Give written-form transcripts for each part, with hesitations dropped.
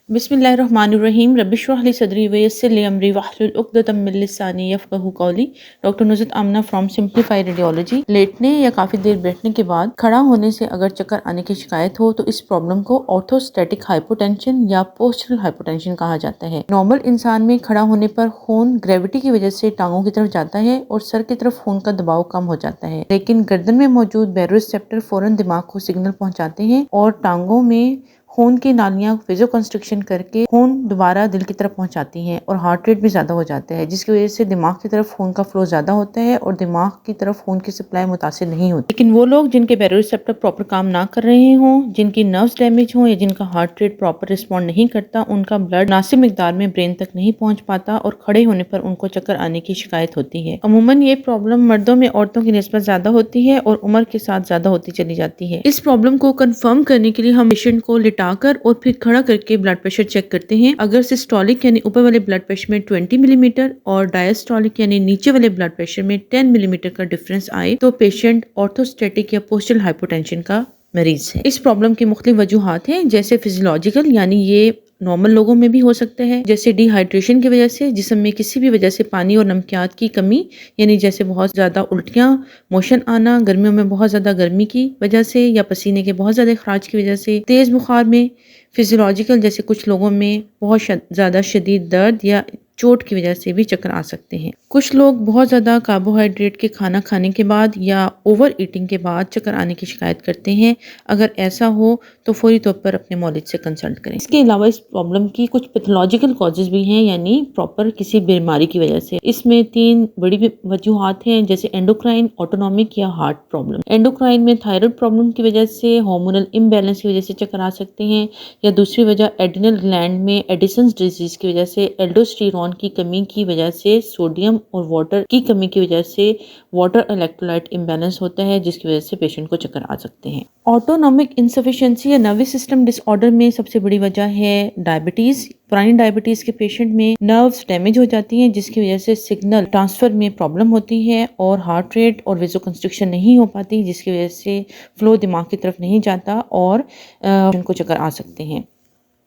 बिस्मिल्लाहिर्रहमानिर्रहीम रब्बिश्रह ली सदरी वयस्सिर ली अमरी वहलुल उक़दतम मिन लिसानी यफ़क़हू क़ौली। Doctor Nuzrat Amna from simplify radiology. लेटने या काफ़ी देर बैठने के बाद खड़ा होने से अगर चक्कर आने की शिकायत हो तो इस प्रॉब्लम को ऑर्थोस्टैटिक हाइपोटेंशन या पोस्चरल हाइपोटेंशन कहा जाता है। नॉर्मल इंसान में खड़ा होने पर खून ग्रेविटी की वजह से टांगों की तरफ जाता है और सर की तरफ खून का दबाव कम हो जाता है, लेकिन गर्दन में मौजूद बैरोरिसेप्टर फौरन दिमाग को सिग्नल पहुंचाते हैं और टांगों में खून की नालियां वेज़ोकंस्ट्रिक्शन करके खून दोबारा दिल की तरफ पहुंचाती हैं और हार्ट रेट भी ज़्यादा हो जाता है, जिसकी वजह से दिमाग की तरफ खून का फ्लो ज़्यादा होता है और दिमाग की तरफ खून की सप्लाई मुतासिर नहीं होती। लेकिन वो लोग जिनके बैरोरिसेप्टर प्रॉपर काम ना कर रहे हों, जिनकी नर्व्स डैमेज हों या जिनका हार्ट रेट प्रॉपर रिस्पॉन्ड नहीं करता, उनका ब्लड मुनासिब मिकदार में ब्रेन तक नहीं पहुँच पाता और खड़े होने पर उनको चक्कर आने की शिकायत होती है। अमूमन ये प्रॉब्लम मर्दों में औरतों की निस्बत ज़्यादा होती है और उम्र के साथ ज़्यादा होती चली जाती है। इस प्रॉब्लम को कन्फर्म करने के लिए हम पेशेंट को लिटाकर और फिर खड़ा करके ब्लड प्रेशर चेक करते हैं। अगर सिस्टोलिक यानी ऊपर वाले ब्लड प्रेशर में 20 मिलीमीटर और डायस्टोलिक यानी नीचे वाले ब्लड प्रेशर में 10 मिलीमीटर का डिफरेंस आए तो पेशेंट ऑर्थोस्टैटिक या पोस्चरल हाइपोटेंशन का मरीज है। इस प्रॉब्लम की मुख्तलिफ वजूहात हैं, जैसे फिजियोलॉजिकल यानी ये नॉर्मल लोगों में भी हो सकता है, जैसे डिहाइड्रेशन की वजह से, जिस्म में किसी भी वजह से पानी और नमकियात की कमी, यानी जैसे बहुत ज़्यादा उल्टियाँ, मोशन आना, गर्मियों में बहुत ज़्यादा गर्मी की वजह से या पसीने के बहुत ज़्यादा अखराज की वजह से, तेज़ बुखार में, फिजियोलॉजिकल जैसे कुछ लोगों में बहुत ज़्यादा शदीद दर्द या चोट की वजह से भी चक्कर आ सकते हैं। कुछ लोग बहुत ज़्यादा कार्बोहाइड्रेट के खाना खाने के बाद या ओवर ईटिंग के बाद चक्कर आने की शिकायत करते हैं। अगर ऐसा हो तो फौरी तौर पर अपने मौलिद से कंसल्ट करें। इसके अलावा इस प्रॉब्लम की कुछ पैथोलॉजिकल कॉजेज़ भी हैं, यानी प्रॉपर किसी बीमारी की वजह से। इसमें 3 बड़ी वजूहात हैं, जैसे एंडोक्राइन, ऑटोनॉमिक या हार्ट प्रॉब्लम। एंडोक्राइन में थायराइड प्रॉब्लम की वजह से, हार्मोनल इम्बैलेंस की वजह से चक्कर आ सकते हैं, या दूसरी वजह एड्रिनल ग्लैंड में एडिसन्स डिजीज की वजह से, एल्डोस्टेरोन की कमी की वजह से, सोडियम और वाटर की कमी की वजह से वाटर इलेक्ट्रोलाइट इम्बैलेंस होता है, जिसकी वजह से पेशेंट को चक्कर आ सकते हैं। ऑटोनॉमिक इंसफिशिएंसी या नर्वस सिस्टम डिसऑर्डर में सबसे बड़ी वजह है डायबिटीज। पुरानी डायबिटीज के पेशेंट में नर्व्स डैमेज हो जाती हैं, जिसकी वजह से सिग्नल ट्रांसफर में प्रॉब्लम होती है और हार्ट रेट और वेज़ोकंस्ट्रिक्शन नहीं हो पाती, जिसकी वजह से फ्लो दिमाग की तरफ नहीं जाता और उनको चक्कर आ सकते हैं।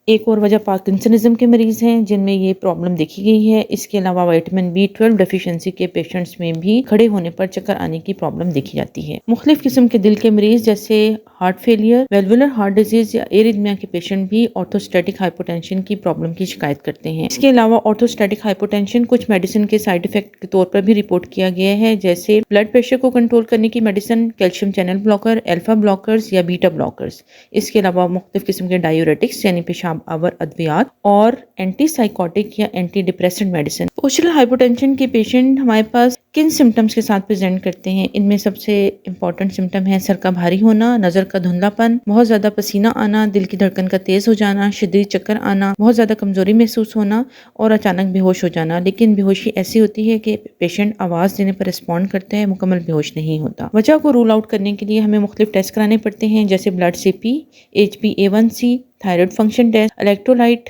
एक और वजह पार्किंसनिज्म के मरीज़ हैं, जिनमें ये प्रॉब्लम देखी गई है। इसके अलावा विटामिन B12 डेफिशिएंसी के पेशेंट्स में भी खड़े होने पर चक्कर आने की प्रॉब्लम देखी जाती है। मुख्तलिफ किस्म के दिल के मरीज़ जैसे heart failure, valvular heart disease या एरिथमिया के पेशेंट भी ऑर्थोस्टैटिक हाइपोटेंशन की प्रॉब्लम की शिकायत करते हैं। इसके अलावा ऑर्थोस्टैटिक हाइपोटेंशन कुछ मेडिसिन के साइड इफेक्ट के तौर पर भी रिपोर्ट किया गया है, जैसे ब्लड प्रेशर को कंट्रोल करने की medicine, calcium channel blocker, alpha blockers या बीटा ब्लॉकर्स। इसके अलावा मुख्तलिफ किस्म के डायूरेटिक्स यानी पेशाब आवर अद्वियात और एंटी साइकोटिक या anti depressant medicine. Postural hypotension के पेशेंट हमारे पास किन सिम्टम्स के साथ प्रेजेंट करते हैं? इनमें सबसे इंपॉर्टेंट सिम्टम है सर का भारी होना, नजर का धुंधलापन, बहुत ज्यादा पसीना आना, दिल की धड़कन का तेज हो जाना, शदीद चक्कर आना, बहुत ज्यादा कमजोरी महसूस होना और अचानक बेहोश हो जाना। लेकिन बेहोशी ऐसी होती है कि पेशेंट आवाज देने पर रिस्पॉन्ड करता है, मुकम्मल बेहोश नहीं होता। वजह को रूल आउट करने के लिए हमें मुख्तलिफ टेस्ट कराने पड़ते हैं, जैसे blood CP, HbA1c, thyroid function test, electrolyte,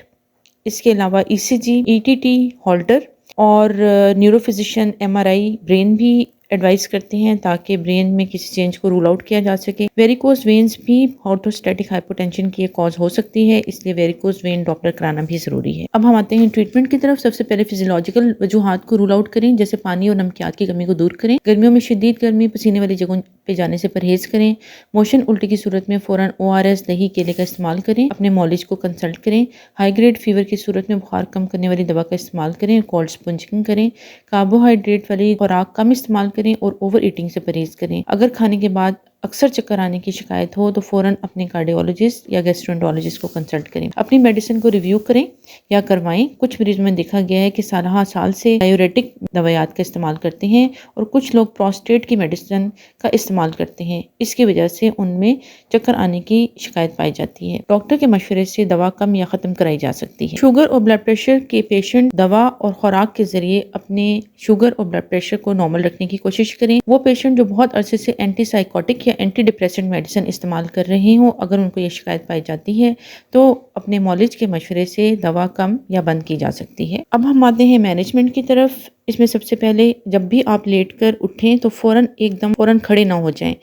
इसके अलावा ECG, ETT, हॉल्टर और न्यूरोफिजिशियन MRI ब्रेन भी एडवाइस करते हैं ताकि ब्रेन में किसी चेंज को रूल आउट किया जा सके। वेरिकोज वेन्स भी ऑर्थोस्टैटिक हाइपोटेंशन की एक कॉज हो सकती है, इसलिए वेरिकोज वेन डॉक्टर कराना भी जरूरी है। अब हम आते हैं ट्रीटमेंट की तरफ। सबसे पहले फिजियोलॉजिकल वजूहात को रूल आउट करें, जैसे पानी और नमकियात की कमी को दूर करें, गर्मियों में शदीद गर्मी, पसीने वाली जगहों पे जाने से परहेज करें, मोशन उल्टी की सूरत में फौरन ORS, दही, केले का इस्तेमाल करें, अपने मॉलिज को कंसल्ट करें, हाई ग्रेड फीवर की सूरत में बुखार कम करने वाली दवा का इस्तेमाल करें, कोल्ड स्पंजिंग करें, कार्बोहाइड्रेट वाली खुराक कम इस्तेमाल करें और ओवर ईटिंग से परहेज करें। अगर खाने के बाद अक्सर चक्कर आने की शिकायत हो तो फौरन अपने कार्डियोलॉजिस्ट या गैस्ट्रोएंटरोलॉजिस्ट को कंसल्ट करें। अपनी मेडिसिन को रिव्यू करें या करवाएं। कुछ मरीज में देखा गया है कि साल से डायूरेटिक दवायात का इस्तेमाल करते हैं और कुछ लोग प्रोस्टेट की मेडिसिन का इस्तेमाल करते हैं। इसकी वजह से उनमें चक्कर आने की शिकायत पाई जाती है। डॉक्टर के मशवरे से दवा कम या ख़त्म कराई जा सकती है। शुगर और ब्लड प्रेशर के पेशेंट दवा और खुराक के जरिए अपने शुगर और ब्लड प्रेशर को नॉर्मल रखने की कोशिश करें। वो पेशेंट जो बहुत अरसे से एंटी साइकोटिक या एंटी डिप्रेसेंट मेडिसिन इस्तेमाल कर रहे हों, अगर उनको ये शिकायत पाई जाती है तो अपने मॉलिज के मशवरे से दवा कम या बंद की जा सकती है। अब हम आते हैं मैनेजमेंट की तरफ। इसमें सबसे पहले जब भी आप लेट कर उठें तो फौरन खड़े ना हो जाएं।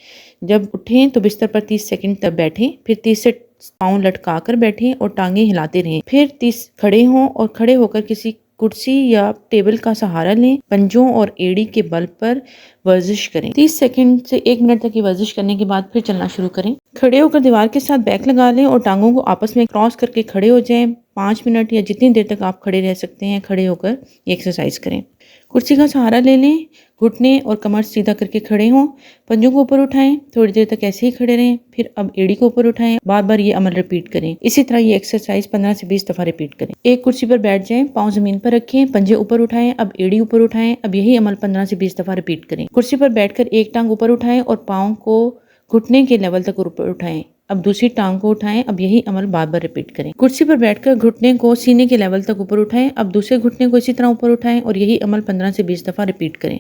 जब उठें तो बिस्तर पर 30 सेकंड तक बैठें, फिर 30 से पाँव लटका कर बैठें और टांगे हिलाते रहें। फिर 30 खड़े हों और खड़े होकर किसी कुर्सी या टेबल का सहारा लें। पंजों और एड़ी के बल पर वर्जिश करें। 30 सेकंड से 1 मिनट तक की वर्जिश करने के बाद फिर चलना शुरू करें। खड़े होकर दीवार के साथ बैक लगा लें और टांगों को आपस में क्रॉस करके खड़े हो जाएं। 5 मिनट या जितनी देर तक आप खड़े रह सकते हैं खड़े होकर ये एक्सरसाइज करें। कुर्सी का सहारा ले लें, घुटने और कमर सीधा करके खड़े हों, पंजों को ऊपर उठाएं, थोड़ी देर तक ऐसे ही खड़े रहें, फिर अब एड़ी को ऊपर उठाएं। बार बार ये अमल रिपीट करें। इसी तरह ये एक्सरसाइज 15 से 20 दफा रिपीट करें। एक कुर्सी पर बैठ जाएं, पाँव जमीन पर रखें, पंजे ऊपर उठाएं, अब एड़ी ऊपर उठाएं। अब यही अमल 15 से 20 दफा रिपीट करें। कुर्सी पर बैठकर एक टांग ऊपर उठाएं और पाँव को घुटने के लेवल तक ऊपर उठाएं। अब दूसरी टांग को उठाएं। अब यही अमल बार बार रिपीट करें। कुर्सी पर बैठकर घुटने को सीने के लेवल तक ऊपर उठाएं। अब दूसरे घुटने को इसी तरह ऊपर उठाएं और यही अमल 15 से 20 दफा रिपीट करें।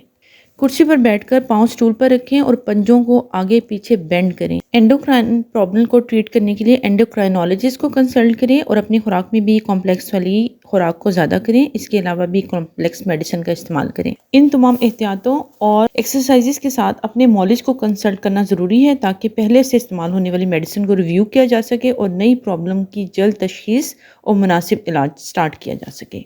कुर्सी पर बैठकर पांव स्टूल पर रखें और पंजों को आगे पीछे बेंड करें। एंडोक्राइन प्रॉब्लम को ट्रीट करने के लिए एंडोक्राइनोलॉजिस्ट को कंसल्ट करें और अपनी खुराक में भी कॉम्प्लेक्स वाली खुराक को ज़्यादा करें। इसके अलावा भी कॉम्प्लेक्स मेडिसिन का इस्तेमाल करें। इन तमाम एहतियातों और एक्सरसाइजेस के साथ अपने मॉलिज को कंसल्ट करना ज़रूरी है ताकि पहले से इस्तेमाल होने वाली मेडिसिन को रिव्यू किया जा सके और नई प्रॉब्लम की जल्द तशखीस और मुनासिब इलाज स्टार्ट किया जा सके।